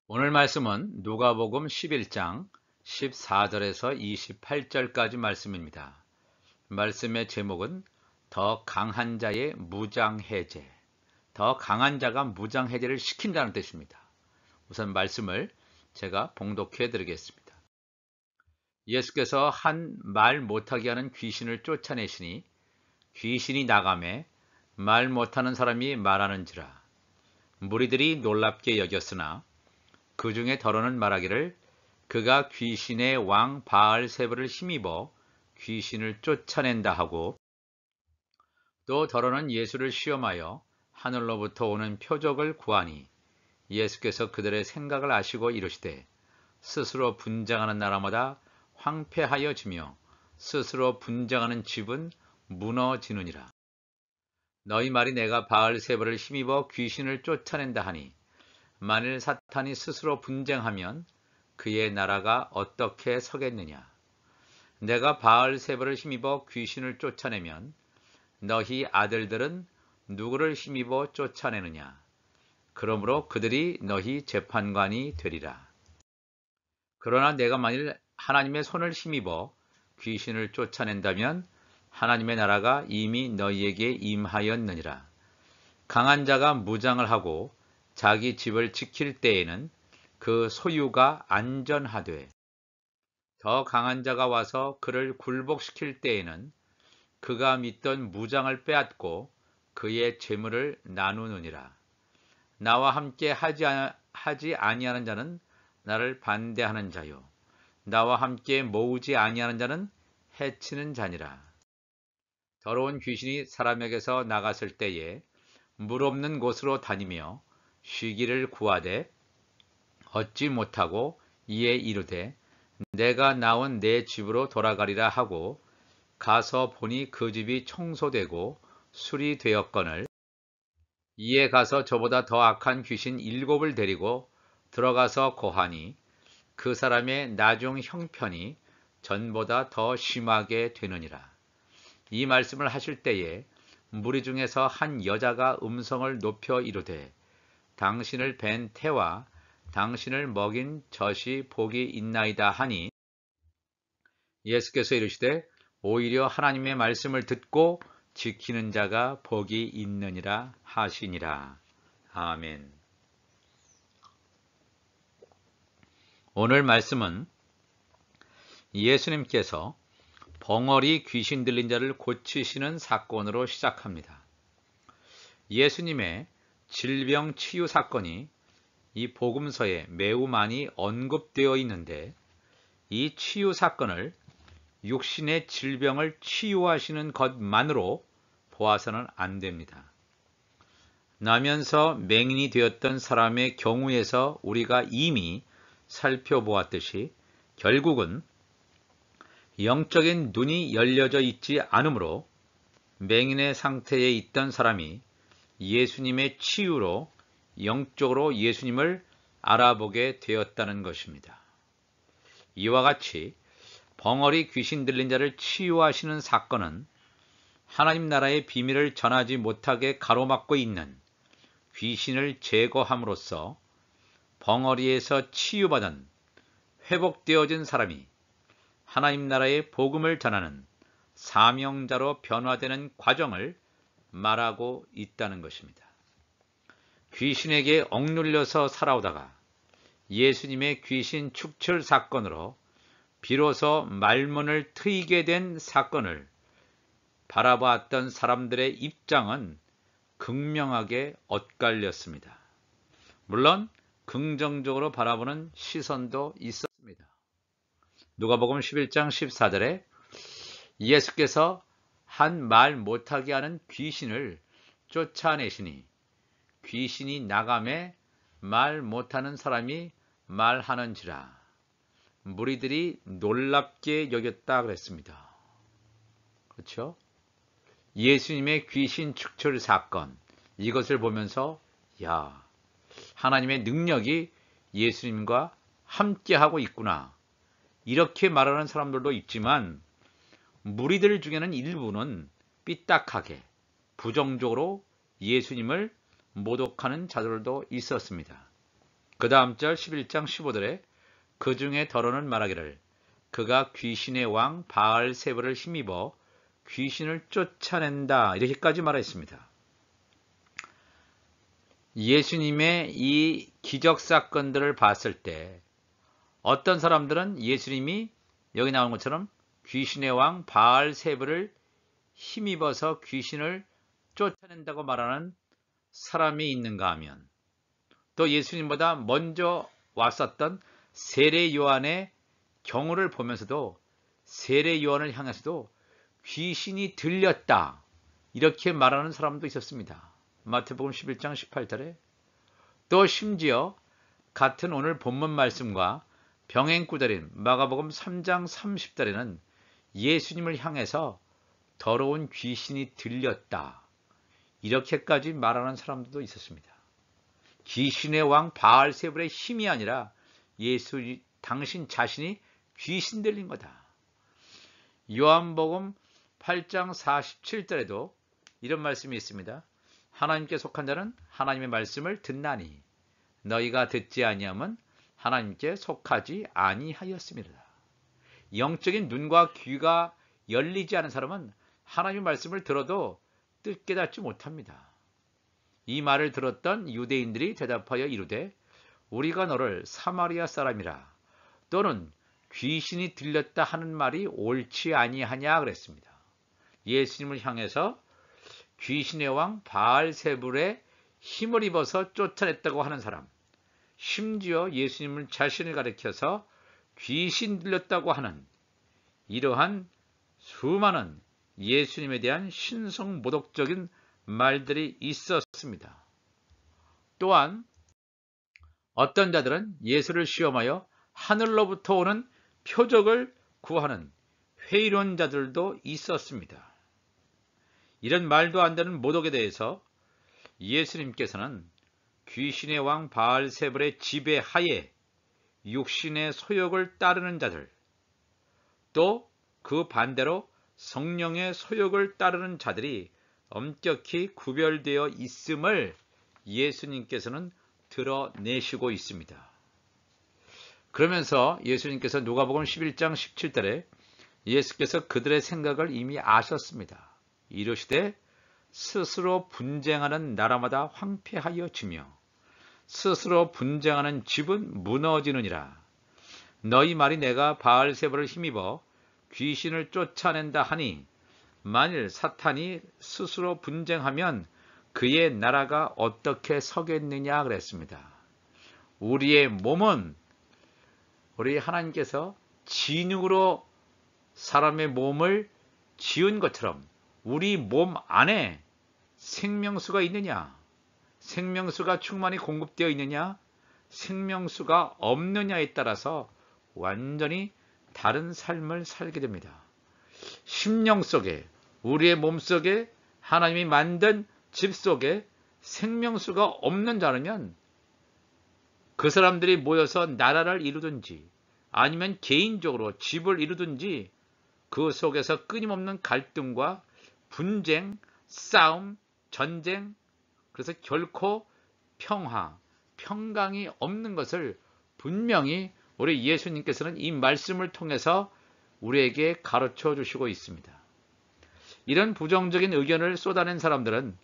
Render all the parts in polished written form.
오늘 말씀은 누가복음 11장 14절에서 28절까지 말씀입니다. 말씀의 제목은 더 강한 자의 무장해제. 더 강한 자가 무장해제를 시킨다는 뜻입니다. 우선 말씀을 제가 봉독해 드리겠습니다. 예수께서 한 말 못하게 하는 귀신을 쫓아내시니 귀신이 나가매 말 못하는 사람이 말하는지라. 무리들이 놀랍게 여겼으나 그 중에 더러는 말하기를 그가 귀신의 왕 바알세불을 힘입어 귀신을 쫓아낸다 하고, 또 더러는 예수를 시험하여 하늘로부터 오는 표적을 구하니 예수께서 그들의 생각을 아시고 이르시되 스스로 분쟁하는 나라마다 황폐하여지며 스스로 분쟁하는 집은 무너지느니라. 너희 말이 내가 바알세불을 힘입어 귀신을 쫓아낸다 하니 만일 사탄이 스스로 분쟁하면 그의 나라가 어떻게 서겠느냐. 내가 바알세불을 힘입어 귀신을 쫓아내면 너희 아들들은 누구를 힘입어 쫓아내느냐. 그러므로 그들이 너희 재판관이 되리라. 그러나 내가 만일 하나님의 손을 힘입어 귀신을 쫓아낸다면 하나님의 나라가 이미 너희에게 임하였느니라. 강한 자가 무장을 하고 자기 집을 지킬 때에는 그 소유가 안전하되, 더 강한 자가 와서 그를 굴복시킬 때에는 그가 믿던 무장을 빼앗고 그의 재물을 나누느니라. 나와 함께 하지 아니하는 자는 나를 반대하는 자요, 나와 함께 모으지 아니하는 자는 해치는 자니라. 더러운 귀신이 사람에게서 나갔을 때에 물 없는 곳으로 다니며 쉬기를 구하되 얻지 못하고 이에 이르되 내가 나온 내 집으로 돌아가리라 하고 가서 보니 그 집이 청소되고 수리되었거늘, 이에 가서 저보다 더 악한 귀신 7을 데리고 들어가서 고하니 그 사람의 나중 형편이 전보다 더 심하게 되느니라. 이 말씀을 하실 때에 무리 중에서 한 여자가 음성을 높여 이르되 당신을 뵌 태와 당신을 먹인 젖이 복이 있나이다 하니, 예수께서 이르시되 오히려 하나님의 말씀을 듣고 지키는 자가 복이 있느니라 하시니라. 아멘. 오늘 말씀은 예수님께서 벙어리 귀신 들린 자를 고치시는 사건으로 시작합니다. 예수님의 질병 치유 사건이 이 복음서에 매우 많이 언급되어 있는데, 이 치유 사건을 육신의 질병을 치유하시는 것만으로 보아서는 안 됩니다. 나면서 맹인이 되었던 사람의 경우에서 우리가 이미 살펴보았듯이 결국은 영적인 눈이 열려져 있지 않으므로 맹인의 상태에 있던 사람이 예수님의 치유로 영적으로 예수님을 알아보게 되었다는 것입니다. 이와 같이 벙어리 귀신 들린 자를 치유하시는 사건은 하나님 나라의 비밀을 전하지 못하게 가로막고 있는 귀신을 제거함으로써 벙어리에서 치유받은 회복되어진 사람이 하나님 나라의 복음을 전하는 사명자로 변화되는 과정을 말하고 있다는 것입니다. 귀신에게 억눌려서 살아오다가 예수님의 귀신 축출 사건으로 비로소 말문을 트이게 된 사건을 바라봤던 사람들의 입장은 극명하게 엇갈렸습니다. 물론 긍정적으로 바라보는 시선도 있었습니다. 누가복음 11장 14절에 예수께서 한 말 못하게 하는 귀신을 쫓아내시니 귀신이 나가매 말 못하는 사람이 말하는지라. 무리들이 놀랍게 여겼다 그랬습니다. 그렇죠? 예수님의 귀신 축출 사건, 이것을 보면서 야, 하나님의 능력이 예수님과 함께하고 있구나, 이렇게 말하는 사람들도 있지만 무리들 중에는 일부는 삐딱하게 부정적으로 예수님을 모독하는 자들도 있었습니다. 그 다음 절 11장 15절에 그 중에 더러는 말하기를 그가 귀신의 왕 바알세불을 힘입어 귀신을 쫓아낸다. 이렇게까지 말했습니다. 예수님의 이 기적 사건들을 봤을 때 어떤 사람들은 예수님이 여기 나온 것처럼 귀신의 왕 바알세불을 힘입어서 귀신을 쫓아낸다고 말하는 사람이 있는가 하면 또 예수님보다 먼저 왔었던 세례 요한의 경우를 보면서도 세례 요한을 향해서도 귀신이 들렸다 이렇게 말하는 사람도 있었습니다. 마태복음 11장 18절에 또 심지어 같은 오늘 본문 말씀과 병행구절인 마가복음 3장 30절에는 예수님을 향해서 더러운 귀신이 들렸다 이렇게까지 말하는 사람들도 있었습니다. 귀신의 왕 바알세불의 힘이 아니라 예수 당신 자신이 귀신 들린 거다. 요한복음 8장 47절에도 이런 말씀이 있습니다. 하나님께 속한 자는 하나님의 말씀을 듣나니 너희가 듣지 아니함은 하나님께 속하지 아니하였습니다. 영적인 눈과 귀가 열리지 않은 사람은 하나님의 말씀을 들어도 깨닫지 못합니다. 이 말을 들었던 유대인들이 대답하여 이르되 우리가 너를 사마리아 사람이라 또는 귀신이 들렸다 하는 말이 옳지 아니하냐 그랬습니다. 예수님을 향해서 귀신의 왕 바알세불의 힘을 입어서 쫓아냈다고 하는 사람, 심지어 예수님을 자신을 가리켜서 귀신 들렸다고 하는 이러한 수많은 예수님에 대한 신성모독적인 말들이 있었습니다. 또한 어떤 자들은 예수를 시험하여 하늘로부터 오는 표적을 구하는 회의론자들도 있었습니다. 이런 말도 안 되는 모독에 대해서 예수님께서는 귀신의 왕 바알세불의 지배하에 육신의 소욕을 따르는 자들, 또 그 반대로 성령의 소욕을 따르는 자들이 엄격히 구별되어 있음을 예수님께서는 드러내시고 있습니다. 그러면서 예수님께서 누가복음 11장 17절에 예수께서 그들의 생각을 이미 아셨습니다. 이르시되 스스로 분쟁하는 나라마다 황폐하여 지며 스스로 분쟁하는 집은 무너지느니라. 너희 말이 내가 바알세불을 힘입어 귀신을 쫓아낸다 하니 만일 사탄이 스스로 분쟁하면 그의 나라가 어떻게 서겠느냐 그랬습니다. 우리의 몸은 우리 하나님께서 진흙으로 사람의 몸을 지은 것처럼 우리 몸 안에 생명수가 있느냐, 생명수가 충만히 공급되어 있느냐, 생명수가 없느냐에 따라서 완전히 다른 삶을 살게 됩니다. 심령 속에, 우리의 몸 속에 하나님이 만든 집 속에 생명수가 없는 자라면 그 사람들이 모여서 나라를 이루든지 아니면 개인적으로 집을 이루든지 그 속에서 끊임없는 갈등과 분쟁, 싸움, 전쟁, 그래서 결코 평화, 평강이 없는 것을 분명히 우리 예수님께서는 이 말씀을 통해서 우리에게 가르쳐 주시고 있습니다. 이런 부정적인 의견을 쏟아낸 사람들은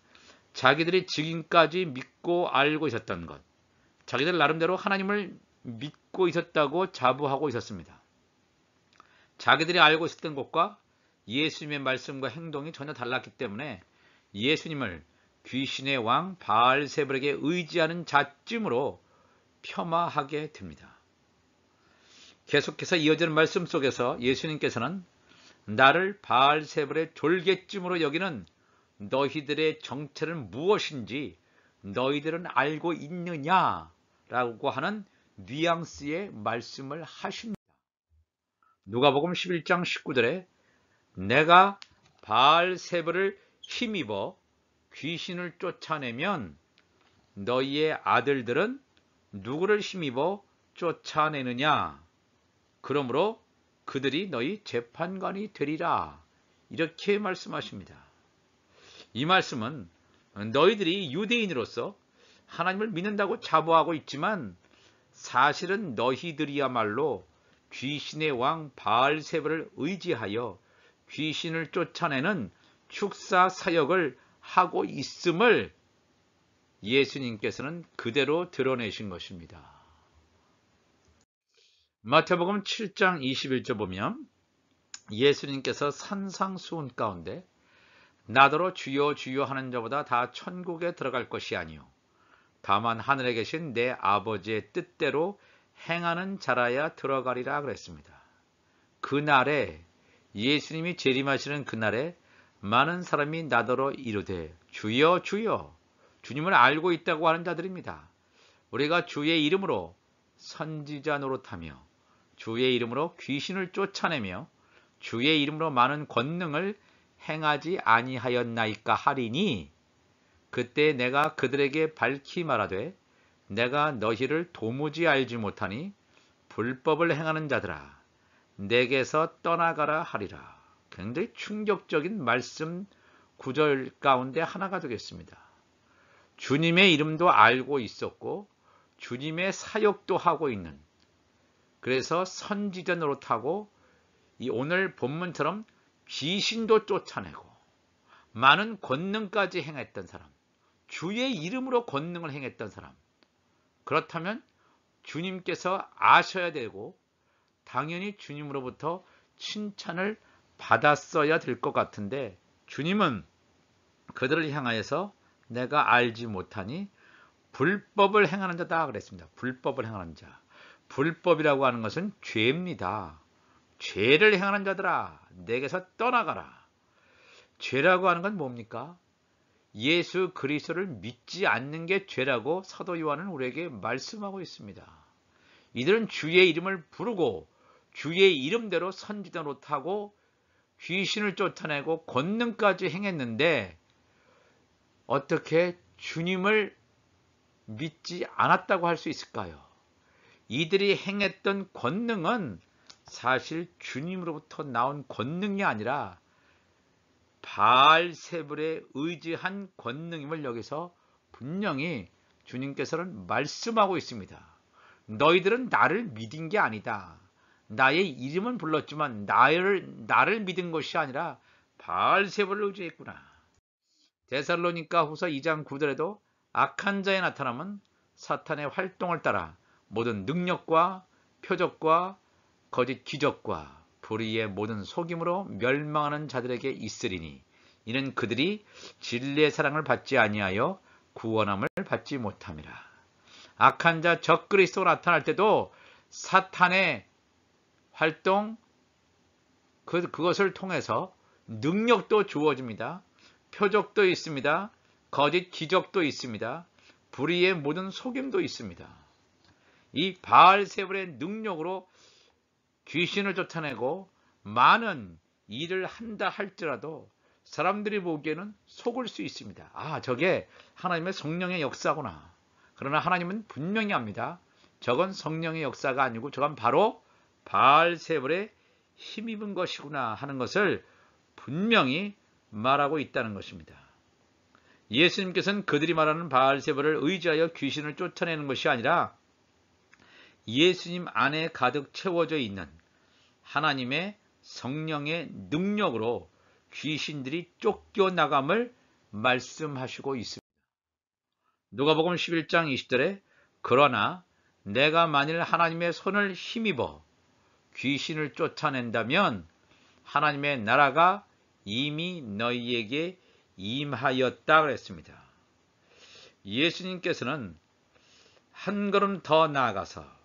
자기들이 지금까지 믿고 알고 있었던 것, 자기들 나름대로 하나님을 믿고 있었다고 자부하고 있었습니다. 자기들이 알고 있었던 것과 예수님의 말씀과 행동이 전혀 달랐기 때문에 예수님을 귀신의 왕 바알세불에게 의지하는 자쯤으로 폄하하게 됩니다. 계속해서 이어지는 말씀 속에서 예수님께서는 나를 바알세불의 졸개쯤으로 여기는 너희들의 정체는 무엇인지 너희들은 알고 있느냐라고 하는 뉘앙스의 말씀을 하십니다. 누가복음 11장 19절에 내가 바알세불을 힘입어 귀신을 쫓아내면 너희의 아들들은 누구를 힘입어 쫓아내느냐? 그러므로 그들이 너희 재판관이 되리라. 이렇게 말씀하십니다. 이 말씀은 너희들이 유대인으로서 하나님을 믿는다고 자부하고 있지만 사실은 너희들이야말로 귀신의 왕 바알세불을 의지하여 귀신을 쫓아내는 축사 사역을 하고 있음을 예수님께서는 그대로 드러내신 것입니다. 마태복음 7장 21절 보면 예수님께서 산상수훈 가운데 나더러 주여 주여 하는 자보다 다 천국에 들어갈 것이 아니요 다만 하늘에 계신 내 아버지의 뜻대로 행하는 자라야 들어가리라 그랬습니다. 그날에 예수님이 재림하시는 그날에 많은 사람이 나더러 이르되 주여 주여 주님을 알고 있다고 하는 자들입니다. 우리가 주의 이름으로 선지자 노릇하며 주의 이름으로 귀신을 쫓아내며 주의 이름으로 많은 권능을 행하지 아니하였나이까 하리니 그때 내가 그들에게 밝히 말하되 내가 너희를 도무지 알지 못하니 불법을 행하는 자들아 내게서 떠나가라 하리라. 굉장히 충격적인 말씀 구절 가운데 하나가 되겠습니다. 주님의 이름도 알고 있었고 주님의 사역도 하고 있는, 그래서 선지자 노릇하고 이 오늘 본문처럼 귀신도 쫓아내고 많은 권능까지 행했던 사람, 주의 이름으로 권능을 행했던 사람, 그렇다면 주님께서 아셔야 되고 당연히 주님으로부터 칭찬을 받았어야 될 것 같은데 주님은 그들을 향하여서 내가 알지 못하니 불법을 행하는 자다 그랬습니다. 불법을 행하는 자. 불법이라고 하는 것은 죄입니다. 죄를 행하는 자들아 내게서 떠나가라. 죄라고 하는 건 뭡니까? 예수 그리스도를 믿지 않는 게 죄라고 사도 요한은 우리에게 말씀하고 있습니다. 이들은 주의 이름을 부르고 주의 이름대로 선지자 노릇하고 귀신을 쫓아내고 권능까지 행했는데 어떻게 주님을 믿지 않았다고 할 수 있을까요? 이들이 행했던 권능은 사실 주님으로부터 나온 권능이 아니라 바알세불에 의지한 권능임을 여기서 분명히 주님께서는 말씀하고 있습니다. 너희들은 나를 믿은 게 아니다. 나의 이름은 불렀지만 나를 믿은 것이 아니라 바알세불을 의지했구나. 데살로니가 후서 2장 9절에도 악한 자의 나타남은 사탄의 활동을 따라 모든 능력과 표적과 거짓 기적과 불의의 모든 속임으로 멸망하는 자들에게 있으리니 이는 그들이 진리의 사랑을 받지 아니하여 구원함을 받지 못함이라. 악한 자 적그리스도가 나타날 때도 사탄의 활동 그것을 통해서 능력도 주어집니다. 표적도 있습니다. 거짓 기적도 있습니다. 불의의 모든 속임도 있습니다. 이 바알세불의 능력으로 귀신을 쫓아내고 많은 일을 한다 할지라도 사람들이 보기에는 속을 수 있습니다. 아, 저게 하나님의 성령의 역사구나. 그러나 하나님은 분명히 압니다. 저건 성령의 역사가 아니고 저건 바로 바알세불에 힘입은 것이구나 하는 것을 분명히 말하고 있다는 것입니다. 예수님께서는 그들이 말하는 바알세불을 의지하여 귀신을 쫓아내는 것이 아니라 예수님 안에 가득 채워져 있는 하나님의 성령의 능력으로 귀신들이 쫓겨나감을 말씀하시고 있습니다. 누가복음 11장 20절에 그러나 내가 만일 하나님의 손을 힘입어 귀신을 쫓아낸다면 하나님의 나라가 이미 너희에게 임하였다 그랬습니다. 예수님께서는 한 걸음 더 나아가서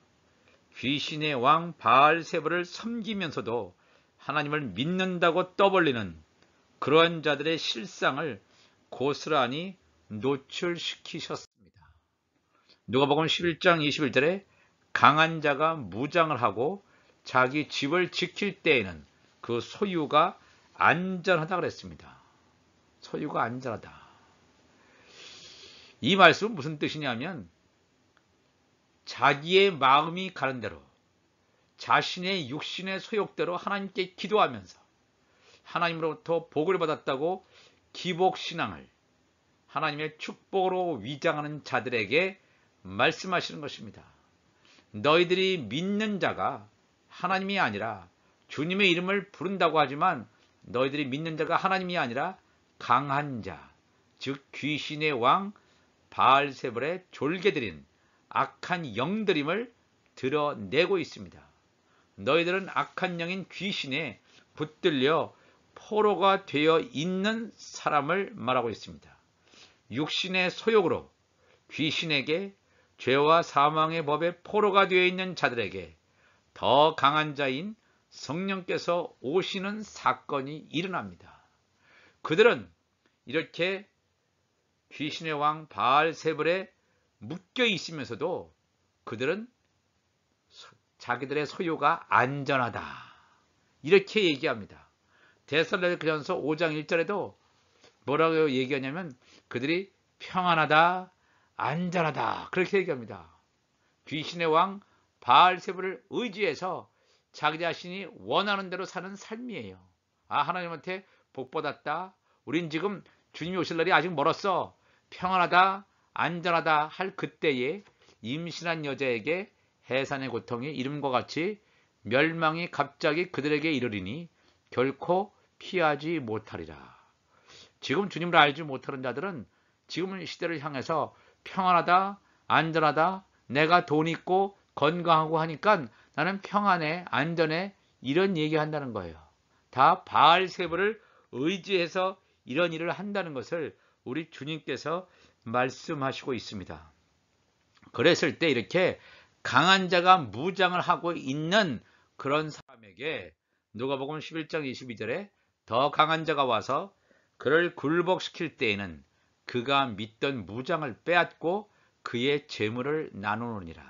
귀신의 왕 바알세불을 섬기면서도 하나님을 믿는다고 떠벌리는 그러한 자들의 실상을 고스란히 노출시키셨습니다. 누가복음 11장 21절에 강한 자가 무장을 하고 자기 집을 지킬 때에는 그 소유가 안전하다 그랬습니다. 소유가 안전하다. 이 말씀은 무슨 뜻이냐면 자기의 마음이 가는 대로 자신의 육신의 소욕대로 하나님께 기도하면서 하나님으로부터 복을 받았다고 기복신앙을 하나님의 축복으로 위장하는 자들에게 말씀하시는 것입니다. 너희들이 믿는 자가 하나님이 아니라 주님의 이름을 부른다고 하지만 너희들이 믿는 자가 하나님이 아니라 강한 자, 즉 귀신의 왕 바알세불의 졸개들인 악한 영들임을 드러내고 있습니다. 너희들은 악한 영인 귀신에 붙들려 포로가 되어 있는 사람을 말하고 있습니다. 육신의 소욕으로 귀신에게 죄와 사망의 법에 포로가 되어 있는 자들에게 더 강한 자인 성령께서 오시는 사건이 일어납니다. 그들은 이렇게 귀신의 왕 바알세불에 묶여 있으면서도 그들은 자기들의 소유가 안전하다, 이렇게 얘기합니다. 데살로니가전서 5장 1절에도 뭐라고 얘기하냐면 그들이 평안하다, 안전하다, 그렇게 얘기합니다. 귀신의 왕 바알세불을 의지해서 자기 자신이 원하는 대로 사는 삶이에요. 아, 하나님한테 복받았다, 우린 지금 주님이 오실 날이 아직 멀었어, 평안하다, 안전하다 할 그때에 임신한 여자에게 해산의 고통이 이름과 같이 멸망이 갑자기 그들에게 이르리니 결코 피하지 못하리라. 지금 주님을 알지 못하는 자들은 지금 시대를 향해서 평안하다, 안전하다, 내가 돈 있고 건강하고 하니까 나는 평안해, 안전해, 이런 얘기한다는 거예요. 다 바알세불을 의지해서 이런 일을 한다는 것을 우리 주님께서 말씀하시고 있습니다. 그랬을 때 이렇게 강한 자가 무장을 하고 있는 그런 사람에게 누가복음 11장 22절에 더 강한 자가 와서 그를 굴복시킬 때에는 그가 믿던 무장을 빼앗고 그의 재물을 나누느니라.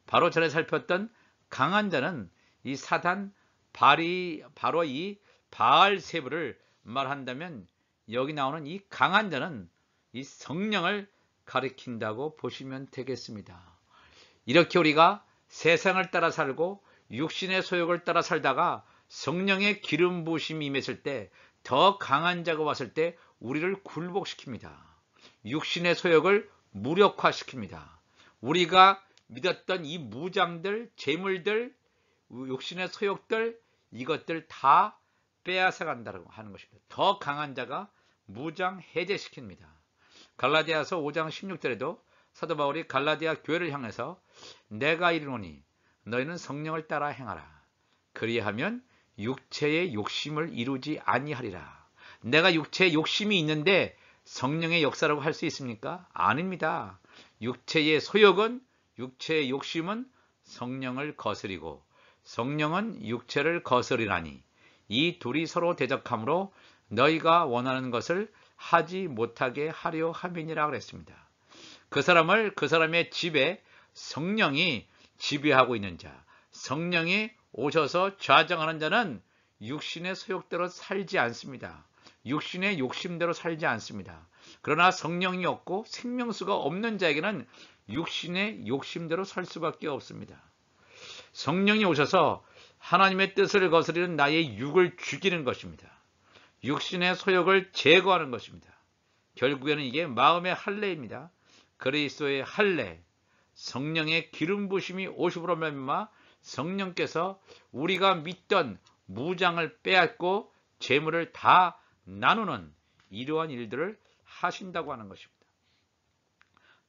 바로 전에 살폈던 강한 자는 이 사단 바로 이 바알세불을 말한다면 여기 나오는 이 강한 자는 이 성령을 가리킨다고 보시면 되겠습니다. 이렇게 우리가 세상을 따라 살고 육신의 소욕을 따라 살다가 성령의 기름 부으심이 임했을 때, 더 강한 자가 왔을 때 우리를 굴복시킵니다. 육신의 소욕을 무력화시킵니다. 우리가 믿었던 이 무장들, 재물들, 육신의 소욕들, 이것들 다 빼앗아 간다고 하는 것입니다. 더 강한 자가 무장 해제시킵니다. 갈라디아서 5장 16절에도 사도 바울이 갈라디아 교회를 향해서 내가 이르노니 너희는 성령을 따라 행하라. 그리하면 육체의 욕심을 이루지 아니하리라. 내가 육체의 욕심이 있는데 성령의 역사라고 할 수 있습니까? 아닙니다. 육체의 소욕은, 육체의 욕심은 성령을 거스리고 성령은 육체를 거스리나니 이 둘이 서로 대적함으로 너희가 원하는 것을 하지 못하게 하려 함이니라 그랬습니다. 그 사람의 집에 성령이 지배하고 있는 자, 성령이 오셔서 좌정하는 자는 육신의 소욕대로 살지 않습니다. 육신의 욕심대로 살지 않습니다. 그러나 성령이 없고 생명수가 없는 자에게는 육신의 욕심대로 살 수밖에 없습니다. 성령이 오셔서 하나님의 뜻을 거스리는 나의 육을 죽이는 것입니다. 육신의 소욕을 제거하는 것입니다. 결국에는 이게 마음의 할례입니다. 그리스도의 할례, 성령의 기름 부심이 오심으로 말미암아 성령께서 우리가 믿던 무장을 빼앗고 재물을 다 나누는 이러한 일들을 하신다고 하는 것입니다.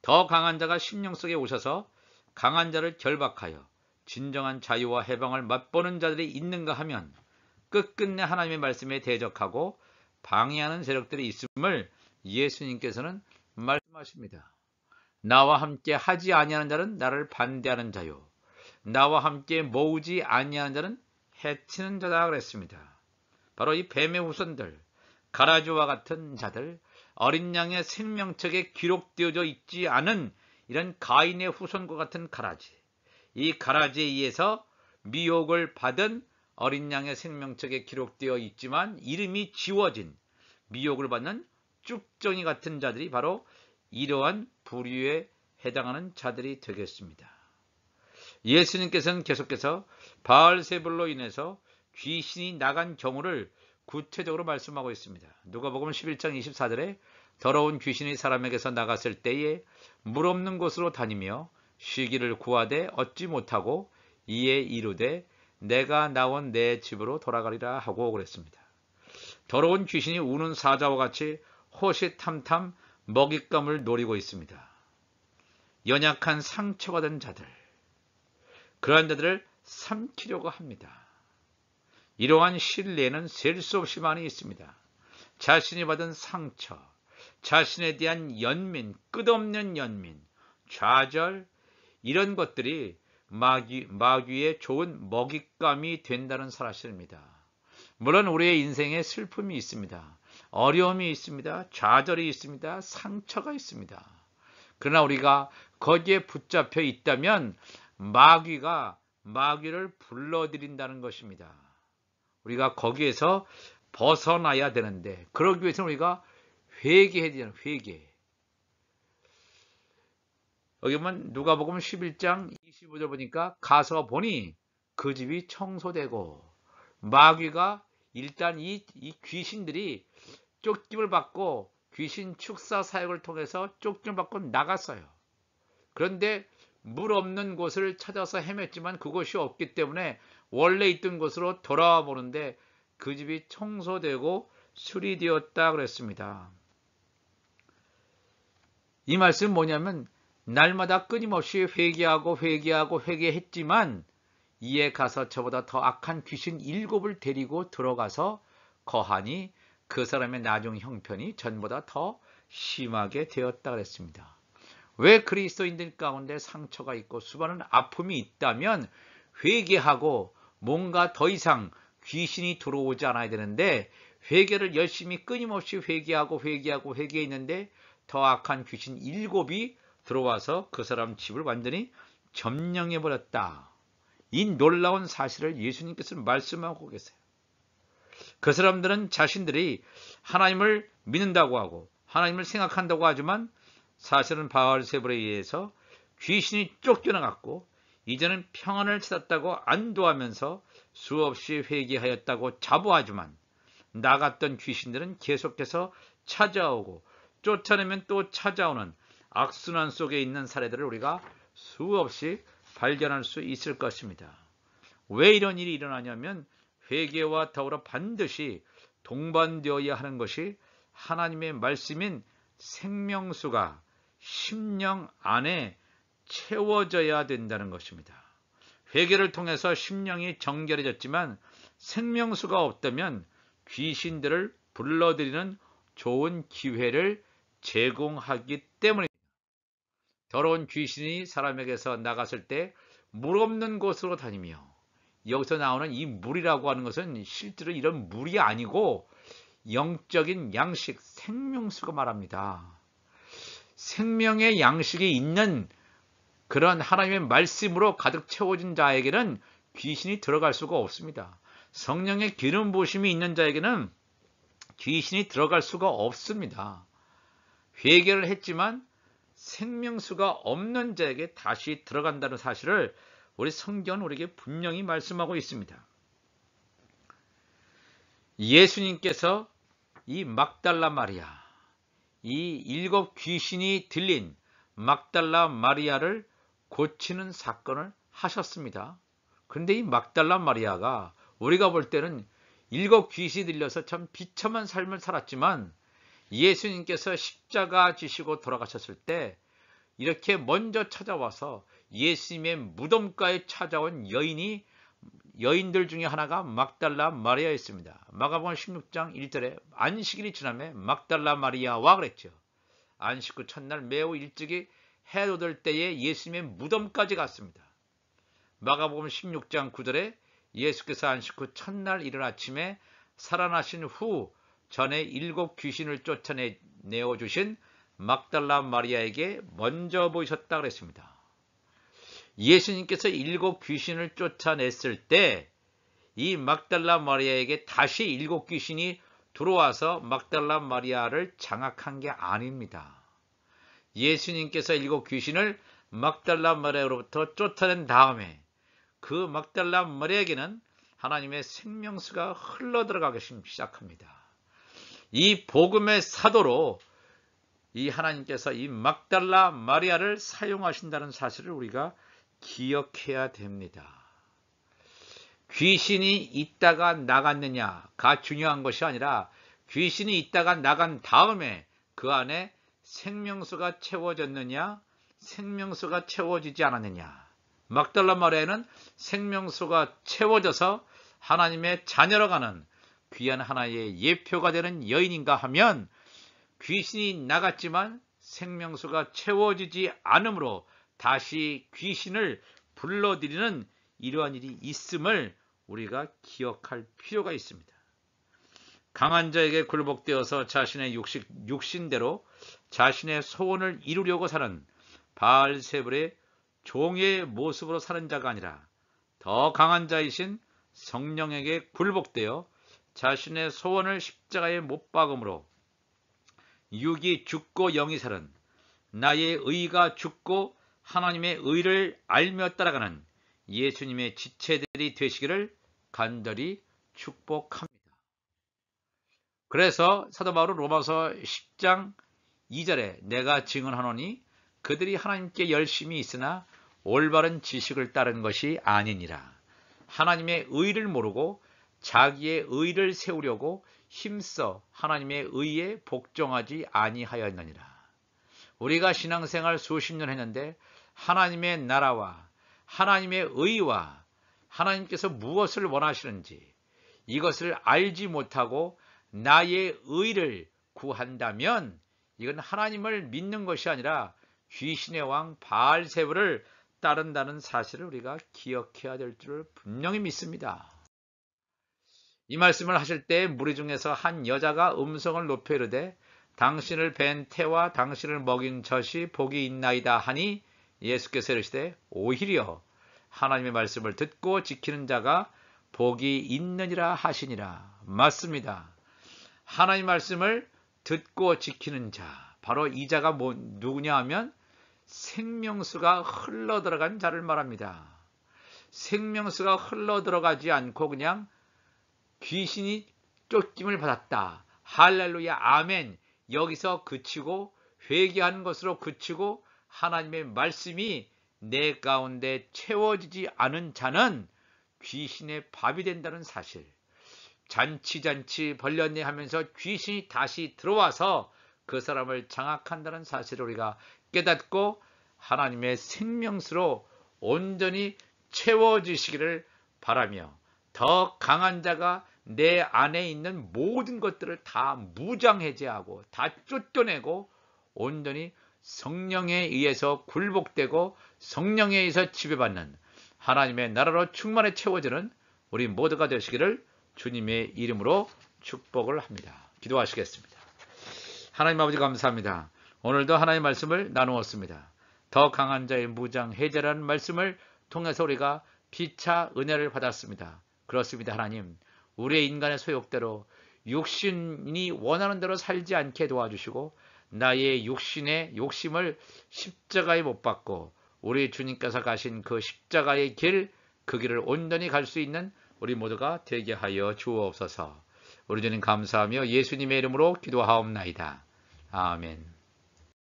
더 강한 자가 심령 속에 오셔서 강한 자를 결박하여 진정한 자유와 해방을 맛보는 자들이 있는가 하면 끝끝내 하나님의 말씀에 대적하고 방해하는 세력들이 있음을 예수님께서는 말씀하십니다. 나와 함께 하지 아니하는 자는 나를 반대하는 자요, 나와 함께 모으지 아니하는 자는 해치는 자다 그랬습니다. 바로 이 뱀의 후손들, 가라지와 같은 자들, 어린 양의 생명책에 기록되어져 있지 않은 이런 가인의 후손과 같은 가라지, 이 가라지에 의해서 미혹을 받은 어린 양의 생명책에 기록되어 있지만 이름이 지워진 미혹을 받는 쭉정이 같은 자들이 바로 이러한 부류에 해당하는 자들이 되겠습니다. 예수님께서는 계속해서 바알세불로 인해서 귀신이 나간 경우를 구체적으로 말씀하고 있습니다. 누가복음 11장 24절에 더러운 귀신이 사람에게서 나갔을 때에 물 없는 곳으로 다니며 쉬기를 구하되 얻지 못하고 이에 이르되 내가 나온 내 집으로 돌아가리라 하고 그랬습니다. 더러운 귀신이 우는 사자와 같이 호시탐탐 먹잇감을 노리고 있습니다. 연약한 상처가 된 자들, 그러한 자들을 삼키려고 합니다. 이러한 신뢰는 셀 수 없이 많이 있습니다. 자신이 받은 상처, 자신에 대한 연민, 끝없는 연민, 좌절, 이런 것들이 마귀의 좋은 먹잇감이 된다는 사실입니다. 물론 우리의 인생에 슬픔이 있습니다. 어려움이 있습니다. 좌절이 있습니다. 상처가 있습니다. 그러나 우리가 거기에 붙잡혀 있다면 마귀를 불러들인다는 것입니다. 우리가 거기에서 벗어나야 되는데, 그러기 위해서는 우리가 회개해야 되잖아요. 회개. 여기 보면 누가복음 11장 25절 보니까 가서 보니 그 집이 청소되고, 마귀가 일단 이 귀신들이 쫓김을 받고 귀신 축사 사역을 통해서 쫓김을 받고 나갔어요. 그런데 물 없는 곳을 찾아서 헤맸지만 그곳이 없기 때문에 원래 있던 곳으로 돌아와 보는데 그 집이 청소되고 수리되었다 그랬습니다. 이 말씀은 뭐냐면 날마다 끊임없이 회개했지만 이에 가서 저보다 더 악한 귀신 7을 데리고 들어가서 거하니 그 사람의 나중 형편이 전보다 더 심하게 되었다 그랬습니다. 왜 그리스도인들 가운데 상처가 있고 수많은 아픔이 있다면 회개하고 뭔가 더 이상 귀신이 들어오지 않아야 되는데, 회개를 열심히 끊임없이 회개했는데 더 악한 귀신 7이 들어와서 그 사람 집을 완전히 점령해버렸다. 이 놀라운 사실을 예수님께서 말씀하고 계세요. 그 사람들은 자신들이 하나님을 믿는다고 하고 하나님을 생각한다고 하지만 사실은 바알세불에 의해서 귀신이 쫓겨나갔고 이제는 평안을 찾았다고 안도하면서 수없이 회개하였다고 자부하지만 나갔던 귀신들은 계속해서 찾아오고 쫓아내면 또 찾아오는 악순환 속에 있는 사례들을 우리가 수없이 발견할 수 있을 것입니다. 왜 이런 일이 일어나냐면 회개와 더불어 반드시 동반되어야 하는 것이 하나님의 말씀인 생명수가 심령 안에 채워져야 된다는 것입니다. 회개를 통해서 심령이 정결해졌지만 생명수가 없다면 귀신들을 불러들이는 좋은 기회를 제공하기 때문입니다. 더러운 귀신이 사람에게서 나갔을 때 물 없는 곳으로 다니며, 여기서 나오는 이 물이라고 하는 것은 실제로 이런 물이 아니고 영적인 양식, 생명수가 말합니다. 생명의 양식이 있는 그런 하나님의 말씀으로 가득 채워진 자에게는 귀신이 들어갈 수가 없습니다. 성령의 기름 부으심이 있는 자에게는 귀신이 들어갈 수가 없습니다. 회개를 했지만 생명수가 없는 자에게 다시 들어간다는 사실을 우리 성경은 우리에게 분명히 말씀하고 있습니다. 예수님께서 이 막달라 마리아, 이 7 귀신이 들린 막달라 마리아를 고치는 사건을 하셨습니다. 그런데 이 막달라 마리아가 우리가 볼 때는 7 귀신이 들려서 참 비참한 삶을 살았지만 예수님께서 십자가 지시고 돌아가셨을 때 이렇게 먼저 찾아와서 예수님의 무덤가에 찾아온 여인들 중에 하나가 막달라 마리아였습니다. 마가복음 16장 1절에 안식일이 지나매 막달라 마리아와 그랬죠. 안식 후 첫날 매우 일찍이 해 돋을 때에 예수님의 무덤까지 갔습니다. 마가복음 16장 9절에 예수께서 안식 후 첫날 이른 아침에 살아나신 후 전에 7 귀신을 쫓아내어 주신 막달라 마리아에게 먼저 보이셨다 그랬습니다. 예수님께서 7 귀신을 쫓아냈을 때 이 막달라 마리아에게 다시 7 귀신이 들어와서 막달라 마리아를 장악한 게 아닙니다. 예수님께서 7 귀신을 막달라 마리아로부터 쫓아낸 다음에 그 막달라 마리아에게는 하나님의 생명수가 흘러들어가기 시작합니다. 이 복음의 사도로 이 하나님께서 이 막달라 마리아를 사용하신다는 사실을 우리가 기억해야 됩니다. 귀신이 있다가 나갔느냐가 중요한 것이 아니라 귀신이 있다가 나간 다음에 그 안에 생명수가 채워졌느냐, 생명수가 채워지지 않았느냐. 막달라 마리아는 생명수가 채워져서 하나님의 자녀로 가는 귀한 하나의 예표가 되는 여인인가 하면, 귀신이 나갔지만 생명수가 채워지지 않으므로 다시 귀신을 불러들이는 이러한 일이 있음을 우리가 기억할 필요가 있습니다. 강한 자에게 굴복되어서 자신의 육신대로 자신의 소원을 이루려고 사는 바알세불의 종의 모습으로 사는 자가 아니라 더 강한 자이신 성령에게 굴복되어 자신의 소원을 십자가에 못 박음으로 육이 죽고 영이 사는 나의 의가 죽고 하나님의 의를 알며 따라가는 예수님의 지체들이 되시기를 간절히 축복합니다. 그래서 사도 바울은 로마서 10장 2절에 내가 증언하노니 그들이 하나님께 열심히 있으나 올바른 지식을 따른 것이 아니니라. 하나님의 의를 모르고 자기의 의를 세우려고 힘써 하나님의 의에 복종하지 아니하였느니라. 우리가 신앙생활 수십 년 했는데 하나님의 나라와 하나님의 의와 하나님께서 무엇을 원하시는지 이것을 알지 못하고 나의 의를 구한다면 이건 하나님을 믿는 것이 아니라 귀신의 왕 바알세불을 따른다는 사실을 우리가 기억해야 될 줄 분명히 믿습니다. 이 말씀을 하실 때 무리 중에서 한 여자가 음성을 높여 이르되 당신을 뵌 태와 당신을 먹인 젖이 복이 있나이다 하니 예수께서 이르시되 오히려 하나님의 말씀을 듣고 지키는 자가 복이 있느니라 하시니라. 맞습니다. 하나님의 말씀을 듣고 지키는 자, 바로 이 자가 누구냐 하면 생명수가 흘러들어간 자를 말합니다. 생명수가 흘러들어가지 않고 그냥 귀신이 쫓김을 받았다. 할렐루야 아멘. 여기서 그치고 회개하는 것으로 그치고 하나님의 말씀이 내 가운데 채워지지 않은 자는 귀신의 밥이 된다는 사실. 잔치 벌렸네 하면서 귀신이 다시 들어와서 그 사람을 장악한다는 사실을 우리가 깨닫고 하나님의 생명수로 온전히 채워지시기를 바라며 더 강한 자가 내 안에 있는 모든 것들을 다 무장해제하고 다 쫓겨내고 온전히 성령에 의해서 굴복되고 성령에 의해서 지배받는 하나님의 나라로 충만히 채워지는 우리 모두가 되시기를 주님의 이름으로 축복을 합니다. 기도하시겠습니다. 하나님 아버지 감사합니다. 오늘도 하나님의 말씀을 나누었습니다. 더 강한 자의 무장해제라는 말씀을 통해서 우리가 피차 은혜를 받았습니다. 그렇습니다. 하나님, 우리의 인간의 소욕대로 육신이 원하는 대로 살지 않게 도와주시고 나의 육신의 욕심을 십자가에 못 박고 우리 주님께서 가신 그 십자가의 길, 그 길을 온전히 갈 수 있는 우리 모두가 되게 하여 주옵소서. 우리 주님 감사하며 예수님의 이름으로 기도하옵나이다. 아멘.